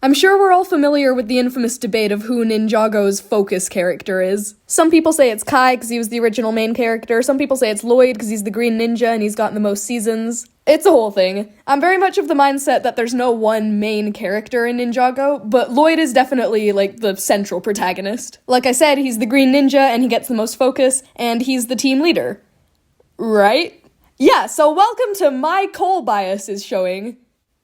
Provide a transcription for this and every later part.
I'm sure we're all familiar with the infamous debate of who Ninjago's focus character is. Some people say it's Kai because he was the original main character, some people say it's Lloyd because he's the Green Ninja and he's gotten the most seasons. It's a whole thing. I'm very much of the mindset that there's no one main character in Ninjago, but Lloyd is definitely, like, the central protagonist. Like I said, he's the Green Ninja and he gets the most focus, and he's the team leader. Right? Yeah, so welcome to My Cole Bias is Showing.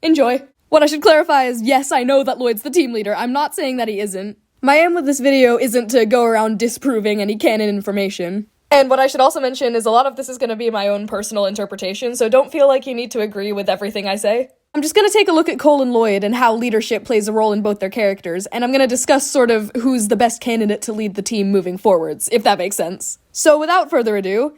Enjoy. What I should clarify is, yes, I know that Lloyd's the team leader. I'm not saying that he isn't. My aim with this video isn't to go around disproving any canon information. And what I should also mention is a lot of this is going to be my own personal interpretation, so don't feel like you need to agree with everything I say. I'm just going to take a look at Cole and Lloyd and how leadership plays a role in both their characters, and I'm going to discuss sort of who's the best candidate to lead the team moving forwards, if that makes sense. So without further ado,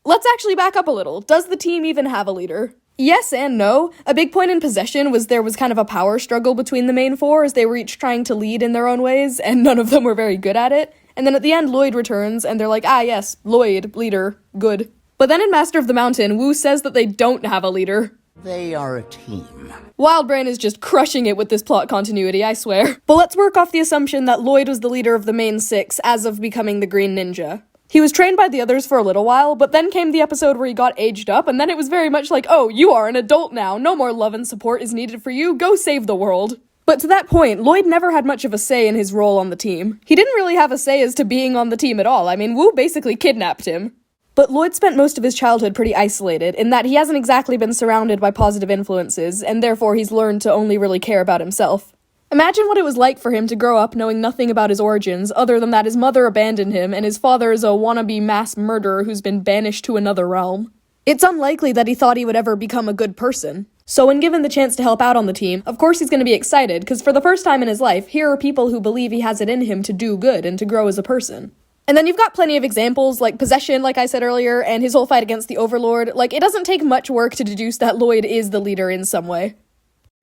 let's actually back up a little. Does the team even have a leader? Yes and no. A big point in Possession was there was kind of a power struggle between the main four as they were each trying to lead in their own ways, and none of them were very good at it. And then at the end, Lloyd returns, and they're like, ah yes, Lloyd, leader, good. But then in Master of the Mountain, Wu says that they don't have a leader. They are a team. Wildbrain is just crushing it with this plot continuity, I swear. But let's work off the assumption that Lloyd was the leader of the main six as of becoming the Green Ninja. He was trained by the others for a little while, but then came the episode where he got aged up, and then it was very much like, oh, you are an adult now, no more love and support is needed for you, go save the world. But to that point, Lloyd never had much of a say in his role on the team. He didn't really have a say as to being on the team at all. I mean, Wu basically kidnapped him. But Lloyd spent most of his childhood pretty isolated, in that he hasn't exactly been surrounded by positive influences, and therefore he's learned to only really care about himself. Imagine what it was like for him to grow up knowing nothing about his origins, other than that his mother abandoned him and his father is a wannabe mass murderer who's been banished to another realm. It's unlikely that he thought he would ever become a good person. So when given the chance to help out on the team, of course he's going to be excited, because for the first time in his life, here are people who believe he has it in him to do good and to grow as a person. And then you've got plenty of examples, like Possession, like I said earlier, and his whole fight against the Overlord. Like, it doesn't take much work to deduce that Lloyd is the leader in some way.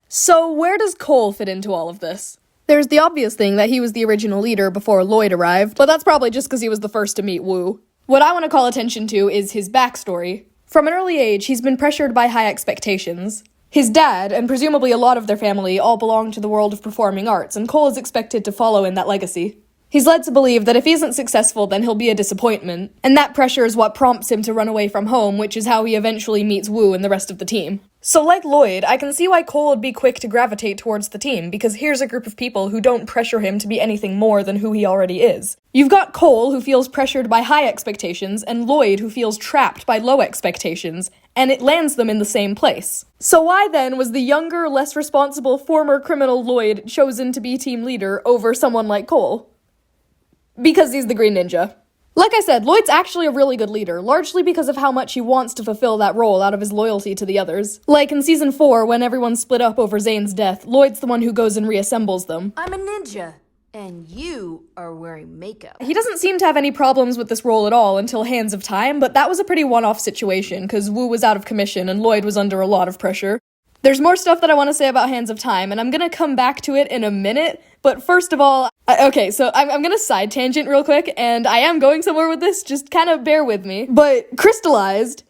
So where does Cole fit into all of this? There's the obvious thing that he was the original leader before Lloyd arrived, but that's probably just because he was the first to meet Wu. What I want to call attention to is his backstory. From an early age, he's been pressured by high expectations. His dad, and presumably a lot of their family, all belong to the world of performing arts, and Cole is expected to follow in that legacy. He's led to believe that if he isn't successful, then he'll be a disappointment, and that pressure is what prompts him to run away from home, which is how he eventually meets Wu and the rest of the team. So like Lloyd, I can see why Cole would be quick to gravitate towards the team, because here's a group of people who don't pressure him to be anything more than who he already is. You've got Cole, who feels pressured by high expectations, and Lloyd, who feels trapped by low expectations, and it lands them in the same place. So why then was the younger, less responsible former criminal Lloyd chosen to be team leader over someone like Cole? Because he's the Green Ninja. Like I said, Lloyd's actually a really good leader, largely because of how much he wants to fulfill that role out of his loyalty to the others. Like in Season 4, when everyone split up over Zane's death, Lloyd's the one who goes and reassembles them. I'm a ninja, and you are wearing makeup. He doesn't seem to have any problems with this role at all until Hands of Time, but that was a pretty one-off situation, because Wu was out of commission and Lloyd was under a lot of pressure. There's more stuff that I want to say about Hands of Time, and I'm gonna come back to it in a minute, but first of all, okay, so I'm gonna side tangent real quick, and I am going somewhere with this, just kind of bear with me. But Crystallized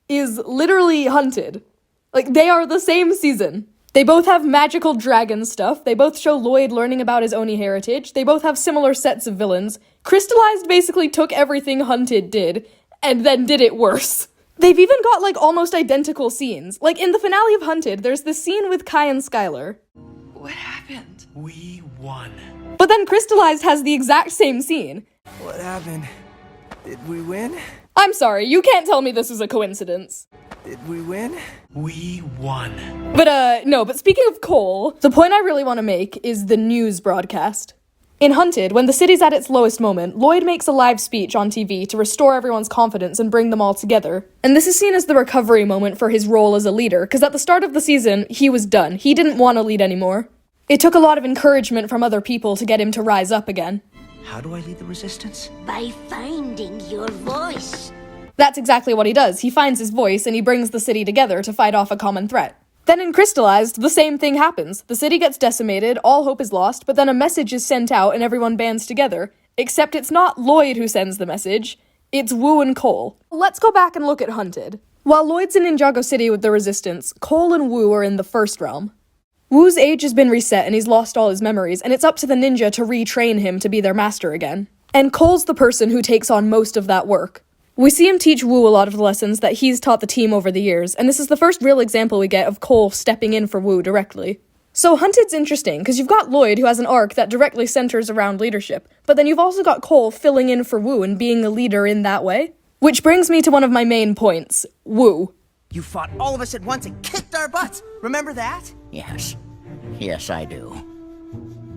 is literally Hunted. Like, they are the same season. They both have magical dragon stuff, they both show Lloyd learning about his Oni heritage, they both have similar sets of villains. Crystallized basically took everything Hunted did, and then did it worse. They've even got, like, almost identical scenes. Like, in the finale of Hunted, there's this scene with Kai and Skylar. What happened? We won. But then Crystallized has the exact same scene. What happened? Did we win? I'm sorry, you can't tell me this was a coincidence. Did we win? We won. But speaking of Cole, the point I really want to make is the news broadcast. In Hunted, when the city's at its lowest moment, Lloyd makes a live speech on TV to restore everyone's confidence and bring them all together. And this is seen as the recovery moment for his role as a leader, because at the start of the season, he was done. He didn't want to lead anymore. It took a lot of encouragement from other people to get him to rise up again. How do I lead the resistance? By finding your voice. That's exactly what he does. He finds his voice and he brings the city together to fight off a common threat. Then in Crystallized, the same thing happens. The city gets decimated, all hope is lost, but then a message is sent out and everyone bands together. Except it's not Lloyd who sends the message, it's Wu and Cole. Let's go back and look at Hunted. While Lloyd's in Ninjago City with the Resistance, Cole and Wu are in the First Realm. Wu's age has been reset and he's lost all his memories, and it's up to the ninja to retrain him to be their master again. And Cole's the person who takes on most of that work. We see him teach Wu a lot of the lessons that he's taught the team over the years, and this is the first real example we get of Cole stepping in for Wu directly. So Hunted's interesting, because you've got Lloyd, who has an arc that directly centers around leadership, but then you've also got Cole filling in for Wu and being a leader in that way. Which brings me to one of my main points, Wu. You fought all of us at once and kicked our butts. Remember that? Yes. Yes, I do.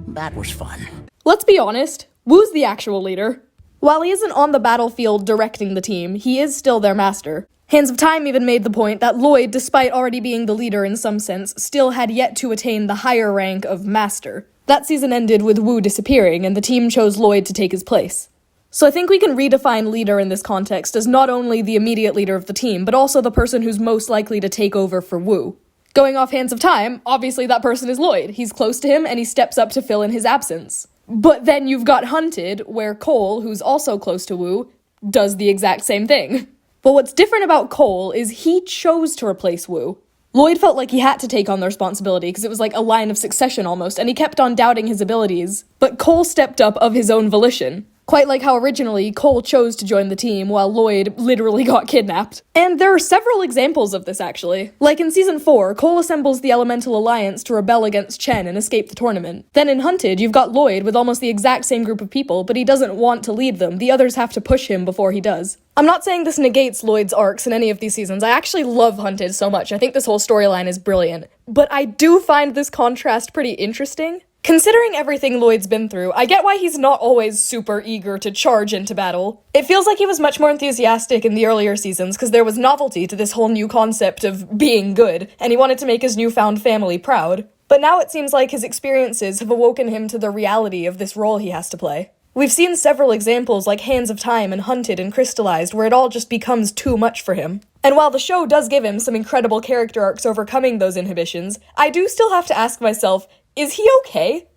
That was fun. Let's be honest, Wu's the actual leader. While he isn't on the battlefield directing the team, he is still their master. Hands of Time even made the point that Lloyd, despite already being the leader in some sense, still had yet to attain the higher rank of master. That season ended with Wu disappearing, and the team chose Lloyd to take his place. So I think we can redefine leader in this context as not only the immediate leader of the team, but also the person who's most likely to take over for Wu. Going off Hands of Time, obviously that person is Lloyd. He's close to him, and he steps up to fill in his absence. But then you've got Hunted, where Cole, who's also close to Wu, does the exact same thing. But what's different about Cole is he chose to replace Wu. Lloyd felt like he had to take on the responsibility because it was like a line of succession almost, and he kept on doubting his abilities. But Cole stepped up of his own volition. Quite like how originally Cole chose to join the team while Lloyd literally got kidnapped. And there are several examples of this actually. Like in season 4, Cole assembles the Elemental Alliance to rebel against Chen and escape the tournament. Then in Hunted, you've got Lloyd with almost the exact same group of people, but he doesn't want to lead them. The others have to push him before he does. I'm not saying this negates Lloyd's arcs in any of these seasons. I actually love Hunted so much. I think this whole storyline is brilliant. But I do find this contrast pretty interesting. Considering everything Lloyd's been through, I get why he's not always super eager to charge into battle. It feels like he was much more enthusiastic in the earlier seasons because there was novelty to this whole new concept of being good, and he wanted to make his newfound family proud. But now it seems like his experiences have awoken him to the reality of this role he has to play. We've seen several examples like Hands of Time and Hunted and Crystallized where it all just becomes too much for him. And while the show does give him some incredible character arcs overcoming those inhibitions, I do still have to ask myself, is he okay?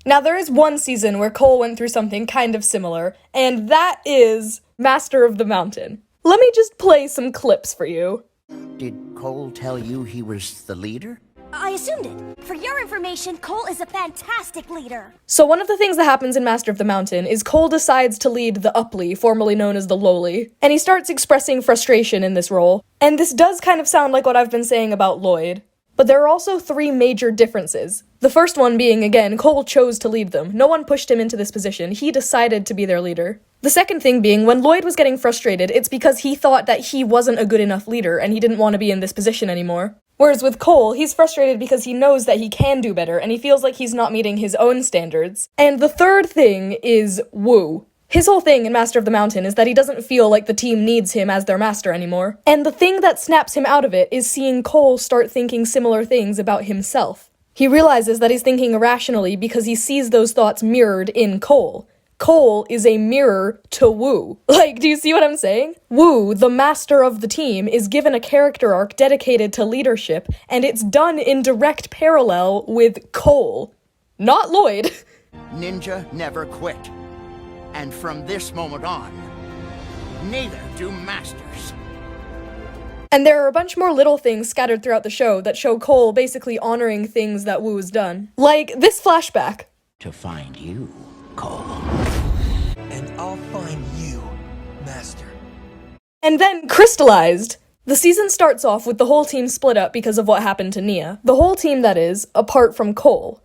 Now, there is one season where Cole went through something kind of similar, and that is Master of the Mountain. Let me just play some clips for you. Did Cole tell you he was the leader? I assumed it. For your information, Cole is a fantastic leader. So one of the things that happens in Master of the Mountain is Cole decides to lead the Upply, formerly known as the Lowly, and he starts expressing frustration in this role. And this does kind of sound like what I've been saying about Lloyd. But there are also 3 major differences. The first one being, again, Cole chose to lead them. No one pushed him into this position. He decided to be their leader. The second thing being, when Lloyd was getting frustrated, it's because he thought that he wasn't a good enough leader and he didn't want to be in this position anymore. Whereas with Cole, he's frustrated because he knows that he can do better and he feels like he's not meeting his own standards. And the third thing is Wu. His whole thing in Master of the Mountain is that he doesn't feel like the team needs him as their master anymore. And the thing that snaps him out of it is seeing Cole start thinking similar things about himself. He realizes that he's thinking irrationally because he sees those thoughts mirrored in Cole. Cole is a mirror to Wu. Like, do you see what I'm saying? Wu, the master of the team, is given a character arc dedicated to leadership, and it's done in direct parallel with Cole. Not Lloyd. Ninja never quit. And from this moment on, neither do masters. And there are a bunch more little things scattered throughout the show that show Cole basically honoring things that Wu's done. Like this flashback. To find you, Cole. And I'll find you, Master. And then Crystallized. The season starts off with the whole team split up because of what happened to Nia. The whole team, that is, apart from Cole.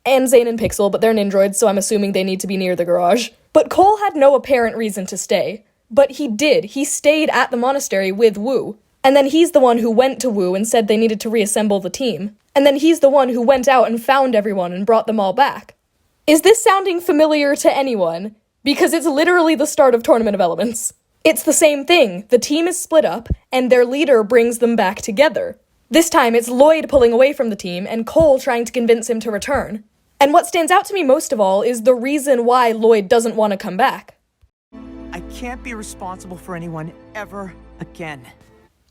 And Zane and Pixel, but they're Nindroids, so I'm assuming they need to be near the garage. But Cole had no apparent reason to stay. But he did. He stayed at the monastery with Wu. And then he's the one who went to Wu and said they needed to reassemble the team. And then he's the one who went out and found everyone and brought them all back. Is this sounding familiar to anyone? Because it's literally the start of Tournament of Elements. It's the same thing. The team is split up, and their leader brings them back together. This time it's Lloyd pulling away from the team, and Cole trying to convince him to return. And what stands out to me most of all is the reason why Lloyd doesn't want to come back. I can't be responsible for anyone ever again.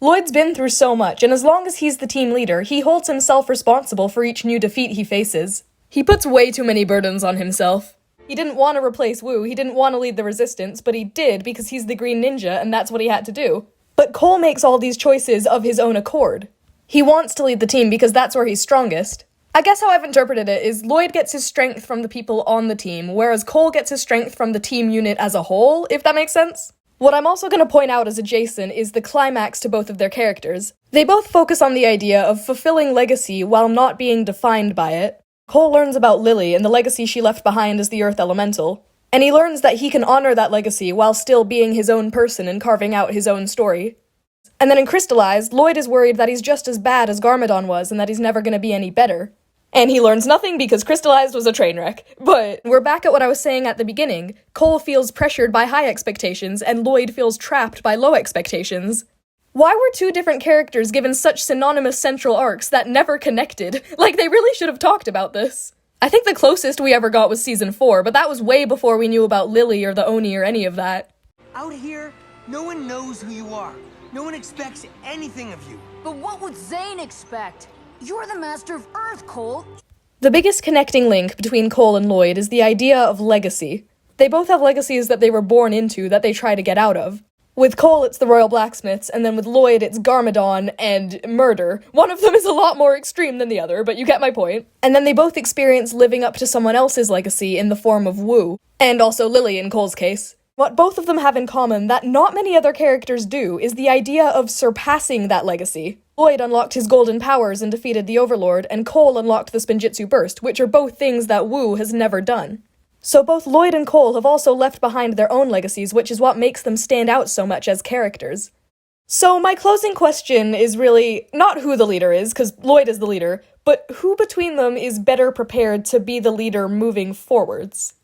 Lloyd's been through so much, and as long as he's the team leader, he holds himself responsible for each new defeat he faces. He puts way too many burdens on himself. He didn't want to replace Wu, he didn't want to lead the resistance, but he did because he's the Green Ninja and that's what he had to do. But Cole makes all these choices of his own accord. He wants to lead the team because that's where he's strongest. I guess how I've interpreted it is Lloyd gets his strength from the people on the team, whereas Cole gets his strength from the team unit as a whole, if that makes sense. What I'm also going to point out as adjacent is the climax to both of their characters. They both focus on the idea of fulfilling legacy while not being defined by it. Cole learns about Lily and the legacy she left behind as the Earth Elemental, and he learns that he can honor that legacy while still being his own person and carving out his own story. And then in Crystallized, Lloyd is worried that he's just as bad as Garmadon was and that he's never going to be any better. And he learns nothing because Crystallized was a train wreck. But we're back at what I was saying at the beginning. Cole feels pressured by high expectations, and Lloyd feels trapped by low expectations. Why were two different characters given such synonymous central arcs that never connected? Like, they really should have talked about this. I think the closest we ever got was season 4, but that was way before we knew about Lily or the Oni or any of that. Out here, no one knows who you are. No one expects anything of you. But what would Zane expect? You're the Master of Earth, Cole. The biggest connecting link between Cole and Lloyd is the idea of legacy. They both have legacies that they were born into that they try to get out of. With Cole, it's the Royal Blacksmiths, and then with Lloyd, it's Garmadon and murder. One of them is a lot more extreme than the other, but you get my point. And then they both experience living up to someone else's legacy in the form of Wu, and also Lily in Cole's case. What both of them have in common that not many other characters do is the idea of surpassing that legacy. Lloyd unlocked his golden powers and defeated the Overlord, and Cole unlocked the Spinjitzu Burst, which are both things that Wu has never done. So both Lloyd and Cole have also left behind their own legacies, which is what makes them stand out so much as characters. So my closing question is really not who the leader is, because Lloyd is the leader, but who between them is better prepared to be the leader moving forwards?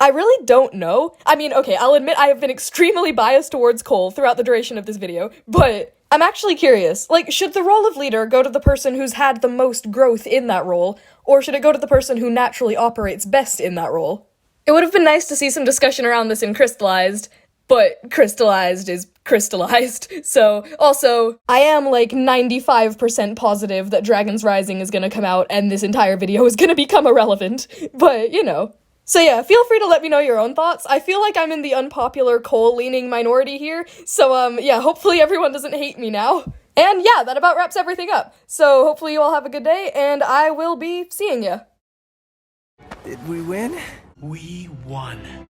I really don't know. I mean, okay, I'll admit I have been extremely biased towards Cole throughout the duration of this video, but I'm actually curious. Like, should the role of leader go to the person who's had the most growth in that role, or should it go to the person who naturally operates best in that role? It would have been nice to see some discussion around this in Crystallized, but Crystallized is Crystallized. So, also, I am like 95% positive that Dragon's Rising is gonna come out and this entire video is gonna become irrelevant, but, you know. So yeah, feel free to let me know your own thoughts. I feel like I'm in the unpopular Cole-leaning minority here, so yeah, hopefully everyone doesn't hate me now. And yeah, that about wraps everything up. So hopefully you all have a good day, and I will be seeing ya. Did we win? We won.